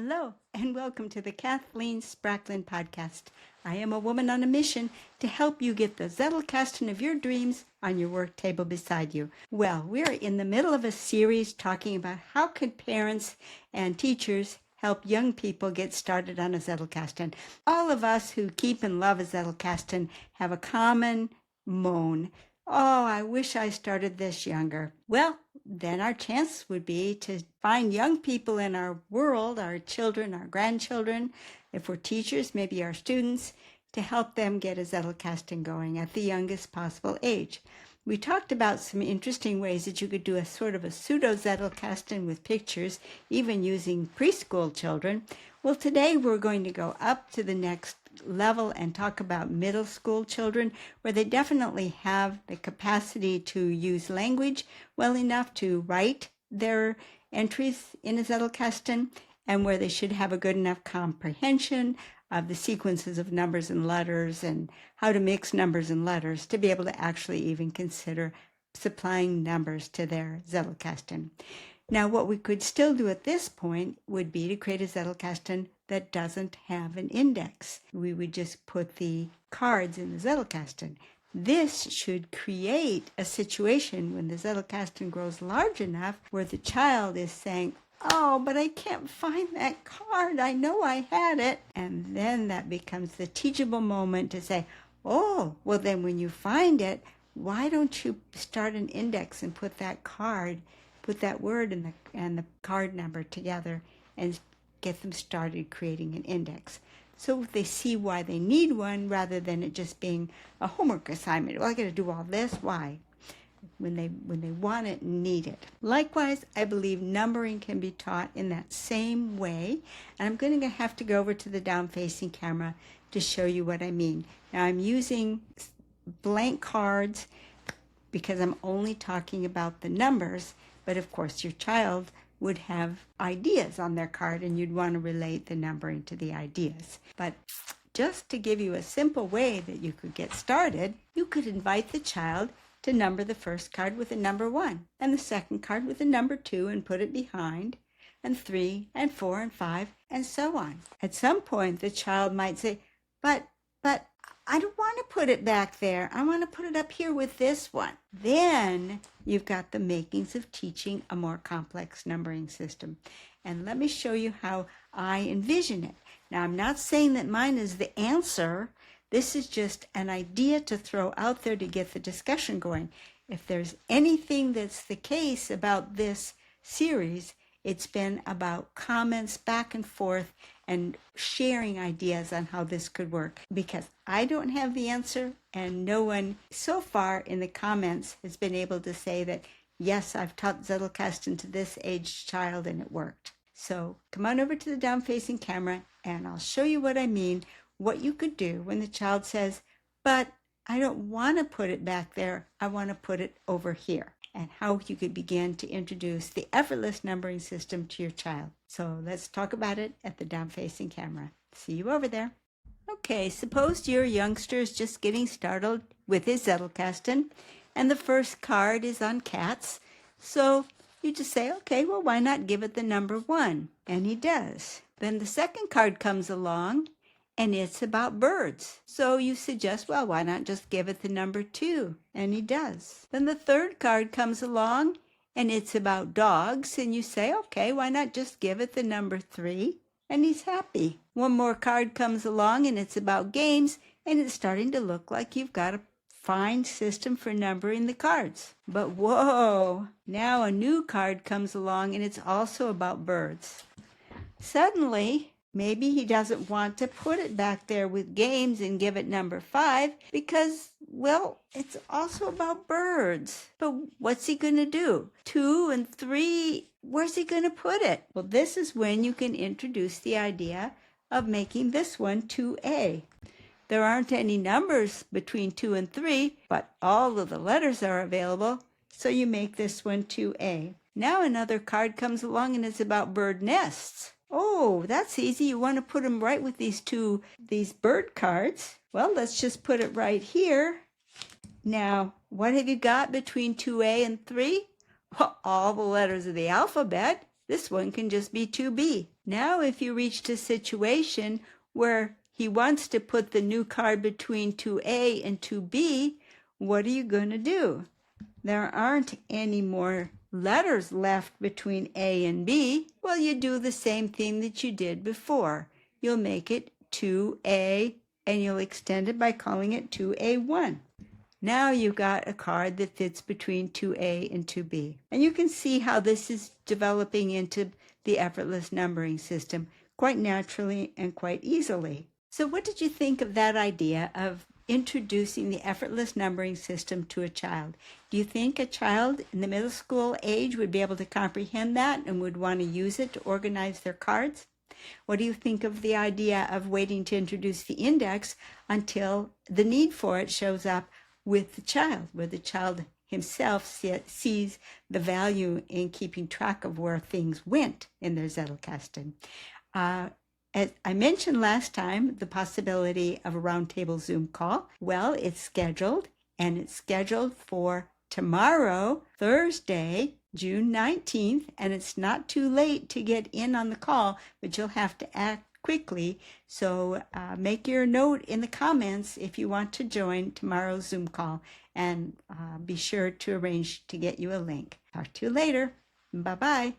Hello, and welcome to the Kathleen Spracklin podcast. I am a woman on a mission to help you get the Zettelkasten of your dreams on your work table beside you. Well, we're in the middle of a series talking about how can parents and teachers help young people get started on a Zettelkasten. All of us who keep and love a Zettelkasten have a common moan. Oh, I wish I started this younger. Well, then our chance would be to find young people in our world, our children, our grandchildren, if we're teachers, maybe our students, to help them get a Zettelkasten going at the youngest possible age. We talked about some interesting ways that you could do a sort of a pseudo-Zettelkasten with pictures, even using preschool children. Well, today we're going to go up to the next level and talk about middle school children, where they definitely have the capacity to use language well enough to write their entries in a Zettelkasten, and where they should have a good enough comprehension of the sequences of numbers and letters and how to mix numbers and letters to be able to actually even consider supplying numbers to their Zettelkasten. Now, what we could still do at this point would be to create a Zettelkasten that doesn't have an index. We would just put the cards in the Zettelkasten. This should create a situation when the Zettelkasten grows large enough where the child is saying, "Oh, but I can't find that card. I know I had it." And then that becomes the teachable moment to say, "Oh, well then when you find it, why don't you start an index and put that card, put that word and the card number together and get them started creating an index." So they see why they need one rather than it just being a homework assignment. Well, I got to do all this. Why? When they want it and need it. Likewise, I believe numbering can be taught in that same way. And I'm going to have to go over to the down-facing camera to show you what I mean. Now, I'm using blank cards because I'm only talking about the numbers. But of course, your child would have ideas on their card, and you'd want to relate the numbering to the ideas. But just to give you a simple way that you could get started, you could invite the child to number the first card with a number 1, and the second card with a number 2 and put it behind, and 3 and 4 and 5, and so on. At some point, the child might say, but I don't want to put it back there. I want to put it up here with this one. Then you've got the makings of teaching a more complex numbering system. And let me show you how I envision it. Now, I'm not saying that mine is the answer. This is just an idea to throw out there to get the discussion going. If there's anything that's the case about this series, it's been about comments back and forth and sharing ideas on how this could work, because I don't have the answer, and no one so far in the comments has been able to say that, yes, I've taught Zettelkasten to this aged child and it worked. So come on over to the down-facing camera and I'll show you what I mean, what you could do when the child says, but I don't want to put it back there, I want to put it over here, and how you could begin to introduce the effortless numbering system to your child. So let's talk about it at the down-facing camera. See you over there. Okay, suppose your youngster is just getting started with his Zettelkasten, and the first card is on cats. So you just say, okay, well, why not give it the number 1? And he does. Then the second card comes along, and it's about birds. So you suggest, well, why not just give it the number 2? And he does. Then the third card comes along, and it's about dogs. And you say, okay, why not just give it the number 3? And he's happy. One more card comes along, and it's about games. And it's starting to look like you've got a fine system for numbering the cards. But whoa, now a new card comes along, and it's also about birds. Suddenly, maybe he doesn't want to put it back there with games and give it number 5 because, well, it's also about birds. But what's he going to do? 2 and 3, where's he going to put it? Well, this is when you can introduce the idea of making this one 2A. There aren't any numbers between 2 and 3, but all of the letters are available, so you make this one 2A. Now another card comes along and it's about bird nests. Oh, that's easy. You want to put them right with these bird cards. Well, let's just put it right here. Now, what have you got between 2A and 3? Well, all the letters of the alphabet. This one can just be 2B. Now, if you reached a situation where he wants to put the new card between 2A and 2B, what are you going to do? There aren't any more letters left between A and B. Well, you do the same thing that you did before. You'll make it 2A and you'll extend it by calling it 2A1. Now you've got a card that fits between 2A and 2B. And you can see how this is developing into the effortless numbering system quite naturally and quite easily. So what did you think of that idea of introducing the effortless numbering system to a child? Do you think a child in the middle school age would be able to comprehend that and would want to use it to organize their cards? What do you think of the idea of waiting to introduce the index until the need for it shows up with the child, where the child himself sees the value in keeping track of where things went in their Zettelkasten? As I mentioned last time, the possibility of a roundtable Zoom call. Well, it's scheduled, and it's scheduled for tomorrow, Thursday, June 19th, and it's not too late to get in on the call, but you'll have to act quickly. So make your note in the comments if you want to join tomorrow's Zoom call, and be sure to arrange to get you a link. Talk to you later. Bye-bye.